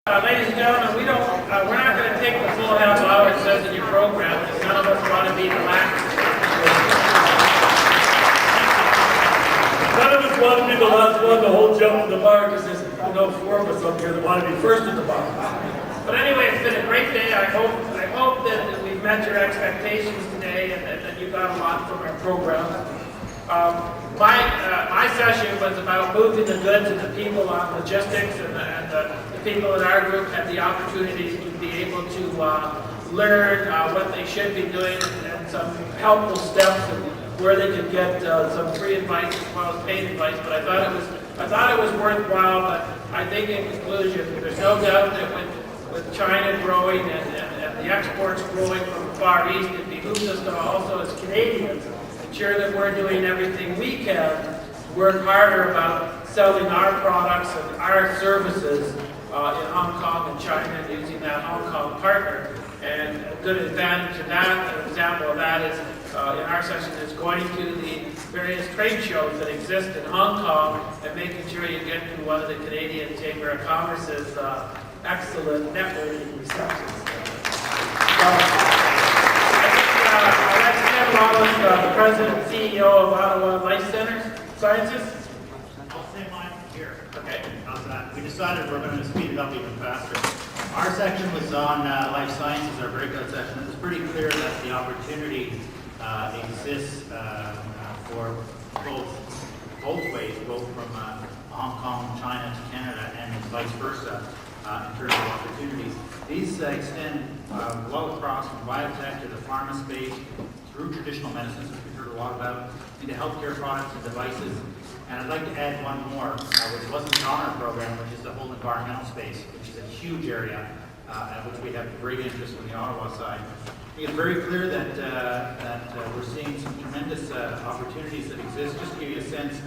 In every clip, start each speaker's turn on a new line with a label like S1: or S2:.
S1: Ladies and gentlemen, we're not going to take the full half hour it says in your program, because none of us want to be the last.
S2: None of us want to be the last one to hold jump in the bar, because there's four of us up here that want to be first in the bar.
S1: But anyway, it's been a great day. I hope that we've met your expectations today and that you got a lot from our program. My session was about moving the goods and the people on logistics, and the people in our group had the opportunity to be able to learn what they should be doing and some helpful steps and where they could get some free advice as well as paid advice. But I thought it was worthwhile. But I think in conclusion, there's no doubt that with China growing and the exports growing from the Far East, it behooves us to also as Canadians ensure that we're doing everything we can to work harder about selling our products and our services in Hong Kong and China, and using that Hong Kong partner. And a good advantage of that, an example of that is in our session is going to the various trade shows that exist in Hong Kong and making sure you get to one of the Canadian Chamber of Commerce's excellent networking receptions. The President and CEO of Ottawa Life Sciences.
S3: I'll say mine here. Okay. How's that? We decided we're going to speed it up even faster. Our section was on life sciences, our breakout section. It was pretty clear that the opportunity exists for both ways, both from Hong Kong, China to Canada, and vice versa in terms of opportunities. These extend well across from biotech to the pharma space, through traditional medicines, which we've heard a lot about, into healthcare products and devices. And I'd like to add one more, which wasn't on our program, which is the whole environmental space, which is a huge area, which we have great interest on the Ottawa side. It's very clear that we're seeing some tremendous opportunities that exist. Just to give you a sense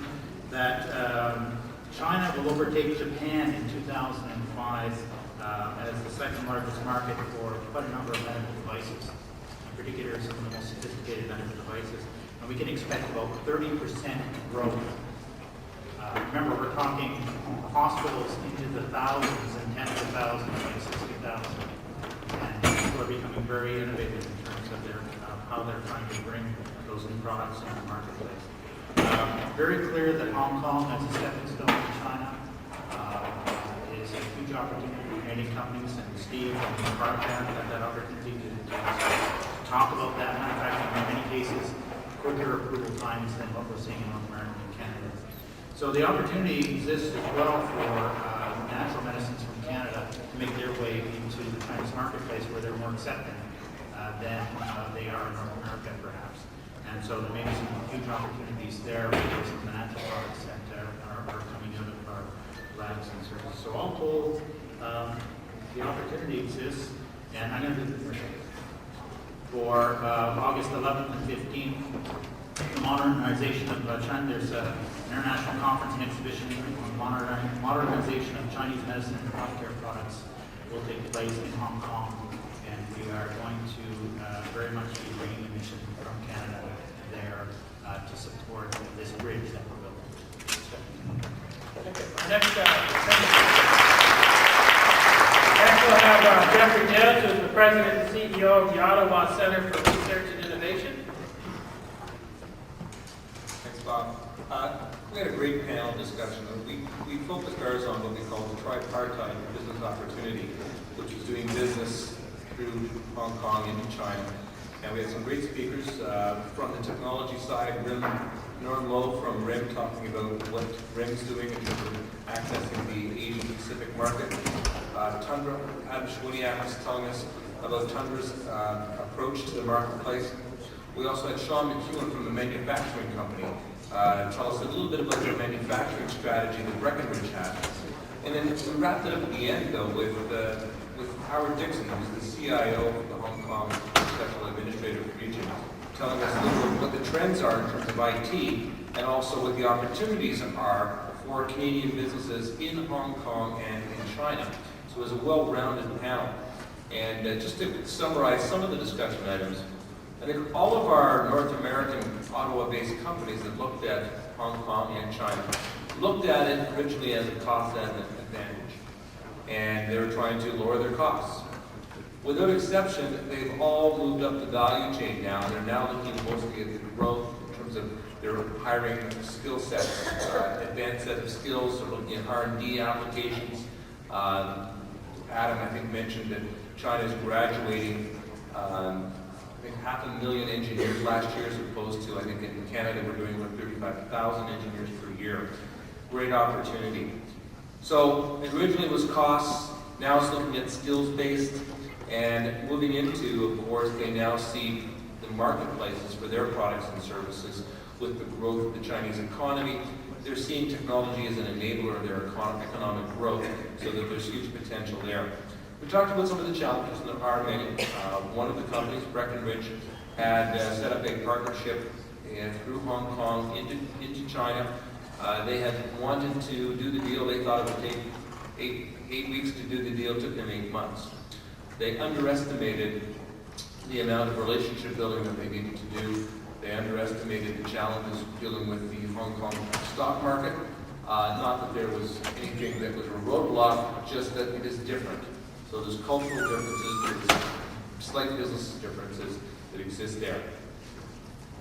S3: that China will overtake Japan in 2005 as the second largest market for quite a number of medical devices. In particular, some of the most sophisticated medical devices. And we can expect about 30% growth. Remember, we're talking hospitals into the thousands and tens of thousands, like 60,000. And people are becoming very innovative in terms of how they're trying to bring those new products into the marketplace. Very clear that Hong Kong as a stepping stone to China is a huge opportunity for Canadian companies, and Steve and Park have that opportunity to talk about that. Matter of fact, in many cases, quicker approval times than what we're seeing in North America and Canada. So the opportunity exists as well for natural medicines from Canada to make their way into the Chinese marketplace, where they're more accepting than they are in North America, perhaps. And so there may be some huge opportunities there with some of the natural products that are coming out of our labs and services. So all told, the opportunity exists, and I'm going to do the commercial. For August 11th and 15th, the modernization of China. There's an international conference and exhibition on modernization of Chinese medicine and healthcare products will take place in Hong Kong, and we are going to very much be bringing a mission from Canada there to support this bridge that we're building.
S1: Next we'll have Jeffrey Dales, who is the President and CEO of the Ottawa Centre for Research and Innovation.
S4: Thanks, Bob. We had a great panel discussion. We focused ours on what we call the tripartite business opportunity, which is doing business through Hong Kong into China. And we had some great speakers from the technology side. Norm Lowe from RIM talking about what RIM's doing in terms of accessing the Asian Pacific market. Tundra, Adam Schwiniak was telling us about Tundra's approach to the marketplace. We also had Sean McEwen from the manufacturing company tell us a little bit about their manufacturing strategy that Breckenridge has. And then we wrapped it up at the end, though, with Howard Dixon, who's the CIO of the Hong Kong Special Administrative Region, telling us a little bit what the trends are in terms of IT, and also what the opportunities are for Canadian businesses in Hong Kong and in China. So it was a well-rounded panel. And just to summarize some of the discussion items, I think all of our North American Ottawa-based companies that looked at Hong Kong and China looked at it originally as a cost and an advantage. and they're trying to lower their costs. Without exception, they've all moved up the value chain now. They're now looking mostly at the growth in terms of their hiring skill sets, advanced set of skills. They're looking at R&D applications. Adam, I think, mentioned that China is graduating, I think, 500,000 engineers last year, as opposed to, I think, in Canada, we're doing about 35,000 engineers per year. Great opportunity. So originally it was costs, now it's looking at skills-based, and moving into, of course, they now see the marketplaces for their products and services with the growth of the Chinese economy. They're seeing technology as an enabler of their economic growth, so that there's huge potential there. We talked about some of the challenges, and there are many. One of the companies, Breckenridge, had set up a partnership through Hong Kong into China. They had wanted to do the deal. They thought it would take eight weeks to do the deal. It took them 8 months. They underestimated the amount of relationship building that they needed to do. They underestimated the challenges dealing with the Hong Kong stock market. Not that there was anything that was a roadblock, just that it is different. So there's cultural differences, there's slight business differences that exist there.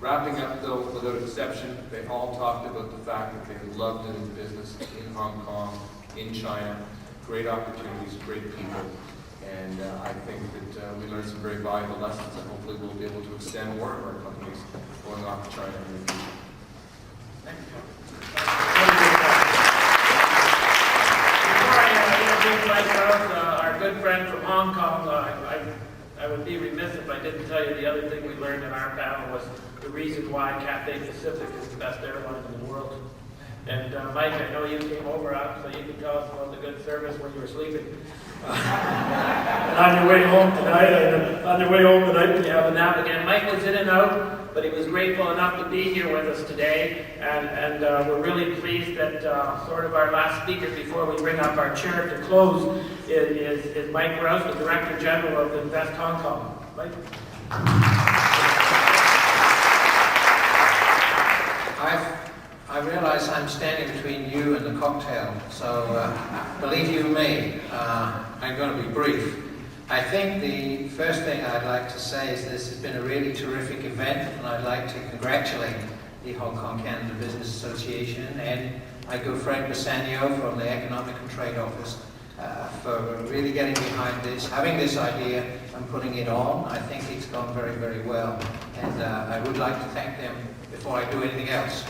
S4: Wrapping up, though, without exception, they all talked about the fact that they loved doing business in Hong Kong, in China. Great opportunities, great people. And I think that we learned some very valuable lessons, and hopefully we'll be able to extend more of our companies going off to China in the future. Thank you.
S1: Before I introduce myself, our good friend from Hong Kong, I would be remiss if I didn't tell you the other thing we learned in our panel was the reason why Cathay Pacific is the best airline in the world. And Mike, I know you came over out, so you can tell us about the good service when you were sleeping.
S2: And on your way home tonight, when you have a nap.
S1: Again, Mike was in and out, but he was grateful enough to be here with us today. And we're really pleased that sort of our last speaker before we bring up our chair to close is Mike Rouse, the Director General of Invest Hong Kong. Mike?
S5: I realize I'm standing between you and the cocktail, so believe you me, I'm going to be brief. I think the first thing I'd like to say is this has been a really terrific event, and I'd like to congratulate the Hong Kong Canada Business Association and my good friend Bassanio from the Economic and Trade Office for really getting behind this, having this idea and putting it on. I think it's gone very, very well, and I would like to thank them before I do anything else.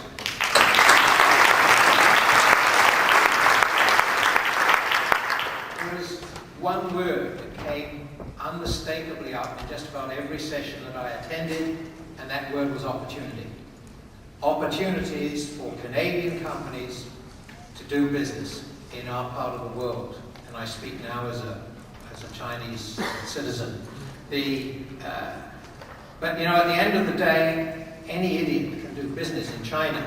S5: There is one word that came unmistakably up in just about every session that I attended, and that word was opportunity. Opportunities for Canadian companies to do business in our part of the world. And I speak now as a Chinese citizen. But you know, at the end of the day, any idiot can do business in China.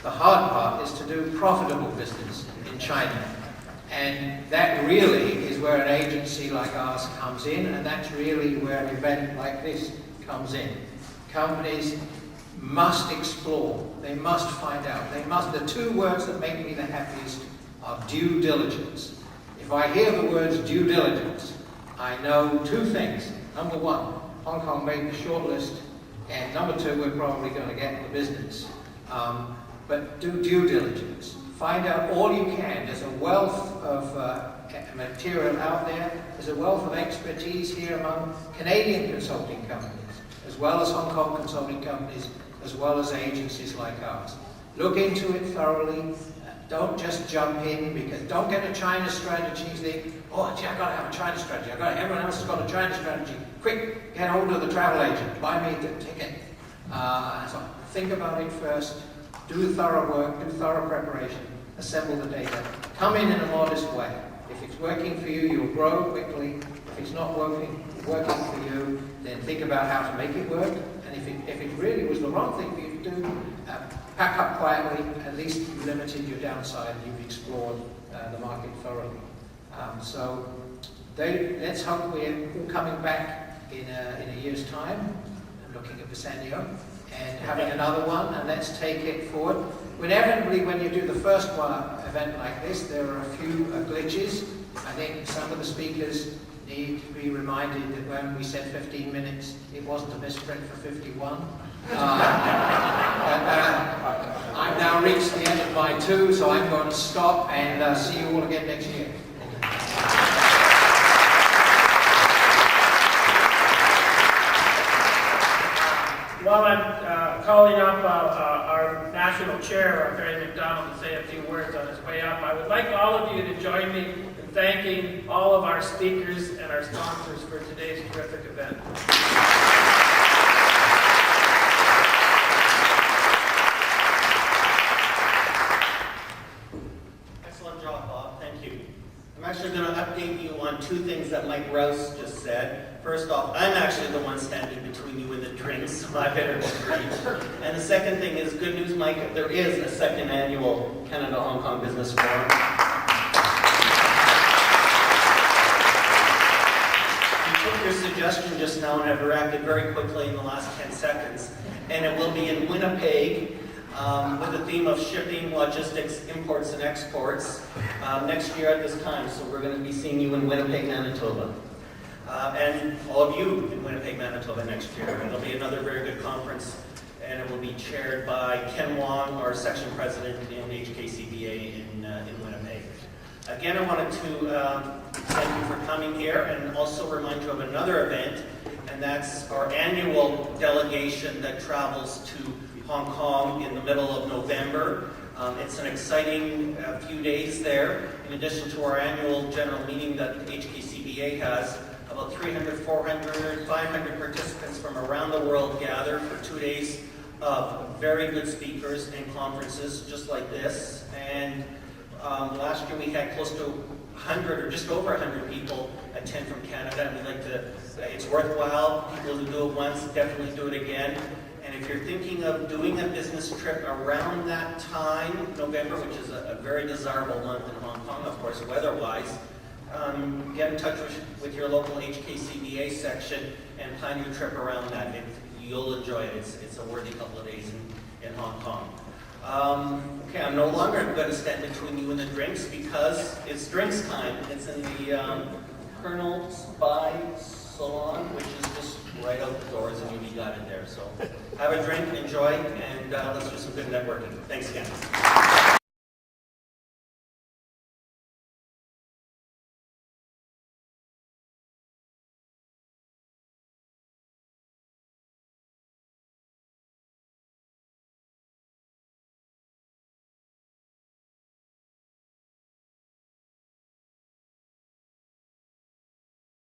S5: The hard part is to do profitable business in China. And that really is where an agency like ours comes in, and that's really where an event like this comes in. Companies must explore, they must find out, the two words that make me the happiest are due diligence. If I hear the words due diligence, I know two things. Number one, Hong Kong made the short list, and number two, we're probably going to get the business. But do due diligence. Find out all you can. There's a wealth of material out there. There's a wealth of expertise here among Canadian consulting companies, as well as Hong Kong consulting companies, as well as agencies like ours. Look into it thoroughly. Don't just jump in, because don't get a China strategy. Think, oh, gee, I've got to have a China strategy. Everyone else has got a China strategy. Quick, get hold of the travel agent. Buy me the ticket. So think about it first. Do thorough work, do thorough preparation, assemble the data. Come in a modest way. If it's working for you, you'll grow quickly. If it's not working for you, then think about how to make it work. And if it really was the wrong thing for you to do, pack up quietly. At least you've limited your downside. You've explored the market thoroughly. Let's hope we're all coming back in a year's time. I'm looking at Bassanio. And having another one, and let's take it forward. Inevitably, when you do the first event like this, there are a few glitches. I think some of the speakers need to be reminded that when we said 15 minutes, it wasn't a misprint for 51. I've now reached the end of my 2, so I'm going to stop and see you all again next year.
S1: While I'm calling up our national chair, Barry McDonald, to say a few words on his way up, I would like all of you to join me in thanking all of our speakers and our sponsors for today's terrific event.
S6: Excellent job, Bob. Thank you. I'm actually going to update you on 2 things that Mike Rouse just said. First off, I'm actually the one standing between you and the drinks, so I better be great. And the second thing is, good news, Mike, there is a 2nd annual Canada-Hong Kong Business Forum. You took your suggestion just now and have reacted very quickly in the last 10 seconds. And it will be in Winnipeg, with the theme of shipping, logistics, imports, and exports next year at this time. So we're going to be seeing you in Winnipeg, Manitoba. And all of you in Winnipeg, Manitoba next year. And it'll be another very good conference, and it will be chaired by Ken Wong, our section president in HKCBA in Winnipeg. Again, I wanted to thank you for coming here and also remind you of another event, and that's our annual delegation that travels to Hong Kong in the middle of November. It's an exciting few days there. In addition to our annual general meeting that HKCBA has, about 300, 400, 500 participants from around the world gather for 2 days of very good speakers and conferences just like this. And last year we had close to 100 or just over 100 people attend from Canada, and we'd like to, it's worthwhile. People who do it once, definitely do it again. And if you're thinking of doing a business trip around that time, November, which is a very desirable month in Hong Kong, of course, weather-wise, get in touch with your local HKCBA section and plan your trip around that. You'll enjoy it. It's a worthy couple of days in Hong Kong. Okay, I'm no longer going to stand between you and the drinks because it's drinks time. It's in the Colonel Spy Salon, which is just right out the doors, and you'll be guided there. So have a drink, enjoy, and let's do some good networking. Thanks again.